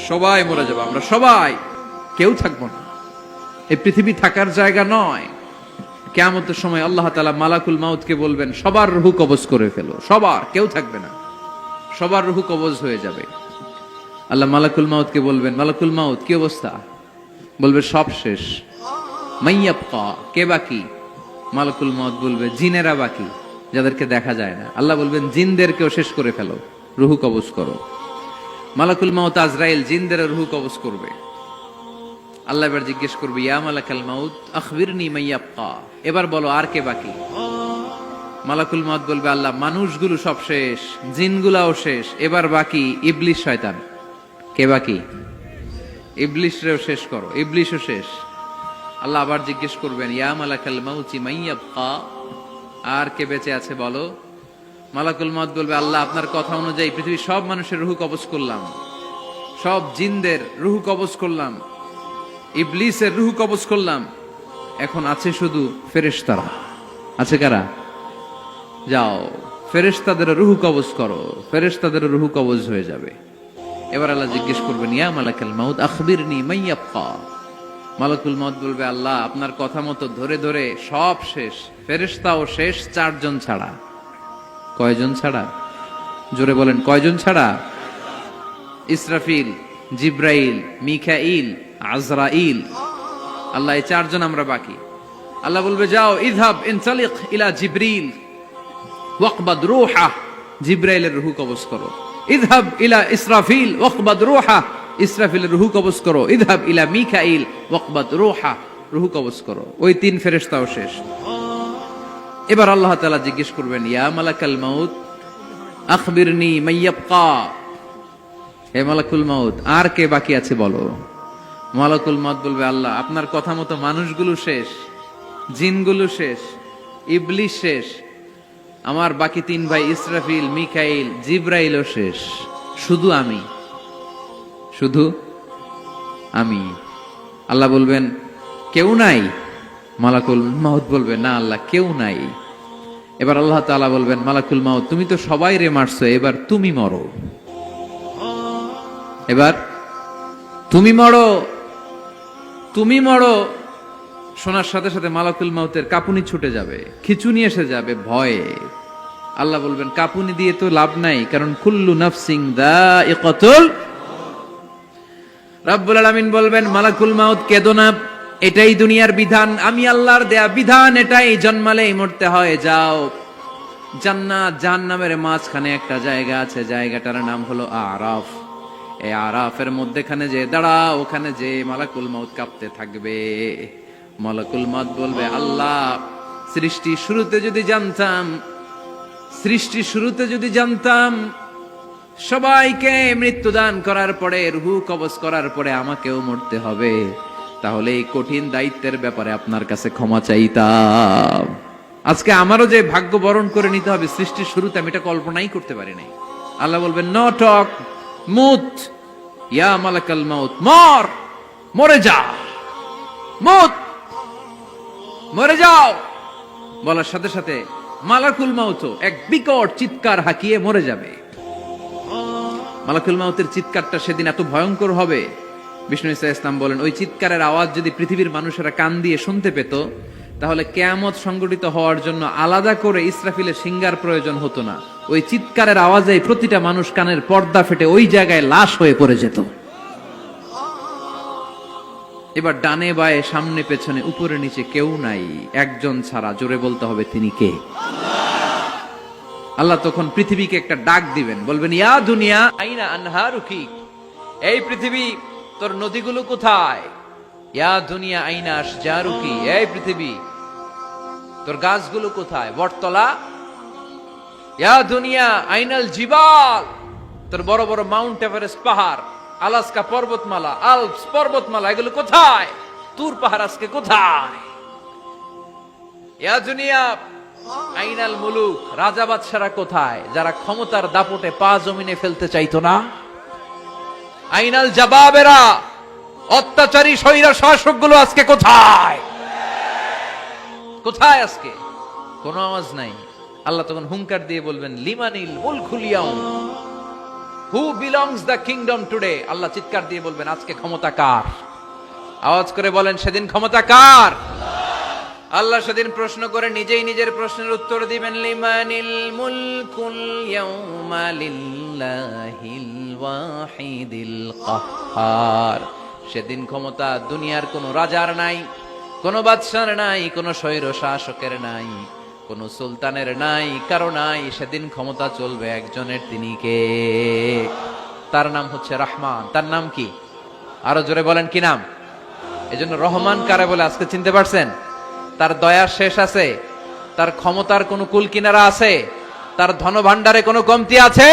সবাই মরে যাবো, আমরা সবাই, কেউ থাকবো না। এই পৃথিবী থাকার জায়গা নয়। কিয়ামতের সময় আল্লাহ তাআলা মালাকুল মাউতকে বলবেন, সবার রূহ কবজ করে ফেলো, সবার, কেউ থাকবে না, সবার রূহ কবজ হয়ে যাবে। আল্লাহ মালাকুল মাউতকে বলবেন, মালাকুল মাউত কি অবস্থা? বলবে সব শেষ। মাইয়াবকা, কে বাকি? মালাকুল মাউত বলবে জিনেরা বাকি, যাদেরকে দেখা যায় না। আল্লাহ বলবেন জিনদেরকেও শেষ করে ফেলো, রূহ কবজ করো। মালাকুল মাউত আজরাইল জিনদের রূহ কবজ করবে। আল্লাহ এবার জিজ্ঞেস করবে, ইয়া মালাকাল মাউত আখবিরনি মাইয়াবকা, এবার বলো আর কে বাকি? মালাকুল মাউত বলবে, আল্লাহ মানুষগুলো সব শেষ, জিনগুলাও শেষ, এবার বাকি ইবলিশ শয়তান। কে বাকি? ইবলিশরেও শেষ করো, ইবলিশও শেষ। আল্লাহ আবার জিজ্ঞেস করবেন, ইয়া মালাকাল মাউতি মাইয়াবকা, আর কে বেঁচে আছে বলো। মালাকুল মাউত বলবে, আল্লাহ আপনার কথা অনুযায়ী পৃথিবীর সব মানুষের রূহ কবজ করলাম, সব জিনদের রূহ কবজ করলাম, ইবলিসের রূহ কবজ করলাম, এখন আছে শুধু ফেরেশতারা। আছে কারা? যাও ফেরেশতাদের রূহ কবজ করো, ফেরেশতাদের রূহ কবজ হয়ে যাবে। এবার আল্লাহ জিজ্ঞেস করবেন, ইয়া মালাকাল মাউত আখবিরনি মাইয়াবকা। মালাকুল মাউত বলবে, আল্লাহ আপনার কথা মতো ধরে ধরে সব শেষ, ফেরেশতাও শেষ, 4 জন ছাড়া। কয়জন ছাড়া? জোরে বলেন, কয়জন ছাড়া? ইসরাফিল, জিব্রাইল, মিকাইল, আজরাইল। আল্লাহ এই 4 জন আমরা বাকি। আল্লাহ বলবে, যাও ইযহাব ইনতালিক ইলা জিবরিল ওয়াকবাদ রূহা, জিব্রাইলের রূহ কবজ করো। ইযহাব ইলা ইসরাফিল ওয়াকবাদ রূহা, ইসরাফিলের রূহ কবজ করো। ইযহাব ইলা মিকাইল ওয়াকবাদ রূহা, রূহ কবজ করো। ওই 3 ফেরেশতাও শেষ। এবার আল্লাহ তাআলা জিজ্ঞেস করবেন, ইয়া মালাকাল মাউত আখবিরনি মাইয়াবকা, হে মালাকুল মাউত আর কে বাকি আছে বলো। মালাকুল মাউত বলবে, আল্লাহ আপনার কথা মতো মানুষগুলো শেষ, জিনগুলো শেষ, ইবলিশ শেষ, আমার বাকি 3 ভাই ইসরাফিল, মিকাইল, জিব্রাইলও শেষ, শুধু আমি, শুধু আমি। আল্লাহ বলবেন, কেউ নাই? মালাকুল মাউত বলবে, না আল্লাহ কেউ নাই। এবার আল্লাহ তাআলা বলবেন, মালাকুল মাউত তুমি তো সবাই রে মারছো, এবার তুমি মরো, এবার তুমি মরো, তুমি মরো। শোনার সাথে সাথে মালাকুল মাউতের কাঁপুনি ছুটে যাবে, খিঁচুনি এসে যাবে ভয়ে। আল্লাহ বলবেন, কাঁপুনি দিয়ে তো লাভ নাই, কারণ কুল্লু নাফসিন যায়িকাতুল। রব্বুল আলামিন বলবেন, মালাকুল মাউত কেঁদো না, এটাই দুনিয়ার বিধান, আমি আল্লাহর দেয়া বিধান, এটাই, জন্মালেই মরতে হয়। যাও, জান্নাত জাহান্নামের মাঝখানে একটা জায়গা আছে, জায়গাটার নাম হলো আরাফ। এই আরাফের মধ্যেখানে যে দাঁড়া, ওখানে যে মালাকুল মাউত কাঁপতে থাকবে। মালাকুল মাউত বলবে, আল্লাহ সৃষ্টি শুরুতে যদি জানতাম, সৃষ্টি শুরুতে যদি জানতাম সবাইকে মৃত্যুদান করার পরে, রূহ কবজ করার পরে আমাকেও মরতে হবে, তাহলে এই কঠিন দায়িত্বের ব্যাপারে আপনার কাছে ক্ষমা চাইতাম। আজকে আমারও যে ভাগ্য বরণ করে নিতে হবে সৃষ্টির শুরুতে, আমি এটা কল্পনাই করতে পারি নাই। আল্লাহ বলবেন, নো টক, মুত, ইয়া মালাকাল মাউত, মর, মরে যা, মুত, মরে যাও। বলার সাথে সাথে মালাকুল মাউত এক বিকট চিৎকার হাঁকিয়ে মরে যাবে। মালাকুল মাউতের চিৎকারটা সেদিন এত ভয়ঙ্কর হবে, বিষ্ণু ঈসা ইসলাম বলেন, ওই চিৎকারের আওয়াজ যদি পৃথিবীর মানুষেরা কান দিয়ে শুনতে পেত, তাহলে কিয়ামত সংগঠিত হওয়ার জন্য আলাদা করে ইসরাফিলের সিঙ্গার প্রয়োজন হতো না। ওই চিৎকারের আওয়াজে প্রতিটা মানুষ কানের পর্দা ফেটে ওই জায়গায় লাশ হয়ে পড়ে যেত। এবার ডানে বায়ে সামনে পেছনে উপরে নিচে কেউ নাই, একজন ছাড়া, জোরে বলতে হবে তিনি কে? আল্লাহ তখন পৃথিবীকে একটা ডাক দিবেন, বলবেন, ইয়া দুনিয়া আইনা আনহারুকি, এই পৃথিবী তোর নদীগুলো কোথায়? ইয়া দুনিয়া আইনা আশজারুকি, এই পৃথিবী তোর গাছগুলো কোথায়? বটতলা। ইয়া দুনিয়া আইনাল জিবাল, তোর বড় বড় মাউন্ট এভারেস্ট পাহাড়, আলাস্কা পর্বতমালা, আলপস পর্বতমালা, এগুলো কোথায়? তুর পাহাড় আজকে কোথায়? ইয়া দুনিয়া আইনাল মুলুক, রাজা বাদশারা কোথায়, যারা ক্ষমতার দাপটে পা জমিনে ফেলতে চাইতো না? আইনাল জাবাবেরা, অত্যাচারী স্বৈরা শাসকগুলো আজকে কোথায়? কোথায় আজকে? কোনো আওয়াজ নাই। আল্লাহ তখন হুঙ্কার দিয়ে বলবেন, লিমানিল মুলকুল ইয়াউম, who belongs the kingdom today? আল্লাহ চিৎকার দিয়ে বলবেন আজকে ক্ষমতা কার? আওয়াজ করে বলেন সেদিন ক্ষমতা কার? আল্লাহ সেদিন প্রশ্ন করে নিজেই নিজের প্রশ্নের উত্তর দিবেন, লিমানিল মুলকুল ইয়াউমা লিল্লাহিল ওয়াহিদিল কাহ্হার। সেদিন ক্ষমতা দুনিয়ার কোনো রাজার নাই, কোনো বাদশার নাই, কোনো স্বৈর শাসকের নাই, কোনো সুলতানের নাই, কারো নাই। সেদিন ক্ষমতা চলবে একজনের, তিনি কে? তার নাম হচ্ছে রহমান। তার নাম কি? আরো জোরে বলেন কি নাম? এজন্য রহমান কারে বলে আজকে চিনতে পারছেন? তার দয়ার শেষ আছে? তার ক্ষমতার কোনো কুল কিনারা আছে? তার ধন ভাণ্ডারে কোনো কমতি আছে?